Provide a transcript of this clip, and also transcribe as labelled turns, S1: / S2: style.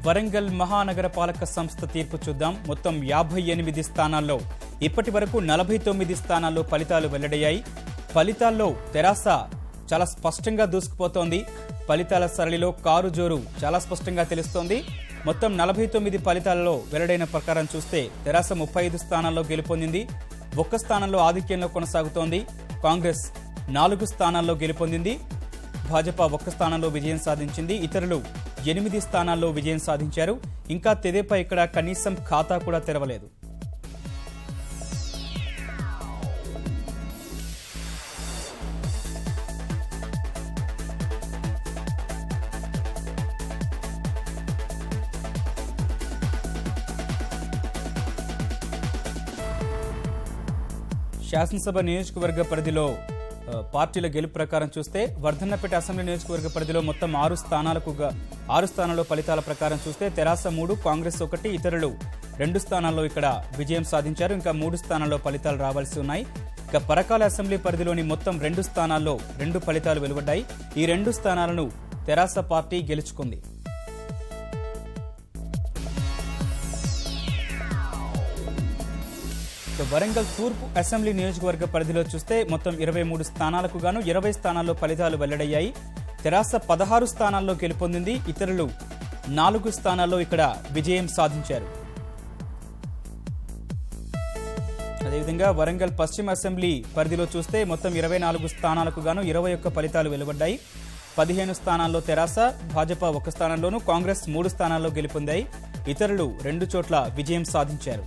S1: వరంగల్ మహానగర పాలక సంస్థ తీర్పు చూద్దాం. మొత్తం 58 స్థానాల్లో ఇప్పటి వరకు 49 స్థానాల్లో ఫలితాలు వెల్లడయ్యాయి. ఫలితాల్లో తెరాస చాలా స్పష్టంగా దూసుకుపోతోంది. ఫలితాల సరళిలో కారు జోరు చాలా స్పష్టంగా తెలుస్తోంది. మొత్తం 49 ఫలితాలలో వెల్లడైన ప్రకారం చూస్తే తెరాస 35 స్థానాల్లో గెలుపొందింది. 1 స్థానంలో ఆధిక్యంలో కొనసాగుతోంది. కాంగ్రెస్ 4 స్థానాల్లో గెలుపొందింది. భాజపా 1 స్థానంలో విజయం సాధించింది. ఇతరులు 8 స్థానాల్లో విజయం సాధించారు. ఇంకా తెదేపా ఇక్కడ కనీసం ఖాతా కూడా తెరవలేదు. శాసనసభ నియోజకవర్గ పరిధిలో పార్టీల గెలుపు ప్రకారం చూస్తే వర్ధన్నపేట అసెంబ్లీ నియోజకవర్గ పరిధిలో మొత్తం 6 స్థానాల్లో ఫలితాల ప్రకారం చూస్తే తెరాస 3, కాంగ్రెస్ 1, ఇతరులు 2 స్థానాల్లో ఇక్కడ విజయం సాధించారు. ఇంకా 3 స్థానాల్లో ఫలితాలు రావాల్సి ఉన్నాయి. ఇక పరకాల అసెంబ్లీ పరిధిలోని మొత్తం 2 స్థానాల్లో 2 ఫలితాలు వెలువడ్డాయి. ఈ 2 స్థానాలను తెరాస పార్టీ గెలుచుకుంది. వరంగల్ తూర్పు అసెంబ్లీ నియోజకవర్గ పరిధిలో చూస్తే మొత్తం 23 స్థానాలకు గాను 20 స్థానాల్లో ఫలితాలు వెల్లడయ్యాయి. తెరాస 16 స్థానాల్లో గెలుపొందింది. ఇతరులు 4 స్థానాల్లో ఇక్కడ విజయం సాధించారు. అదేవిధంగా వరంగల్ పశ్చిమ అసెంబ్లీ పరిధిలో చూస్తే మొత్తం 24 స్థానాలకు గాను 21 ఫలితాలు వెలువడ్డాయి. 15 స్థానాల్లో తెరాస, భాజపా 1 స్థానంలోనూ, కాంగ్రెస్ 3 స్థానాల్లో గెలుపొందాయి. ఇతరులు 2 చోట్ల విజయం సాధించారు.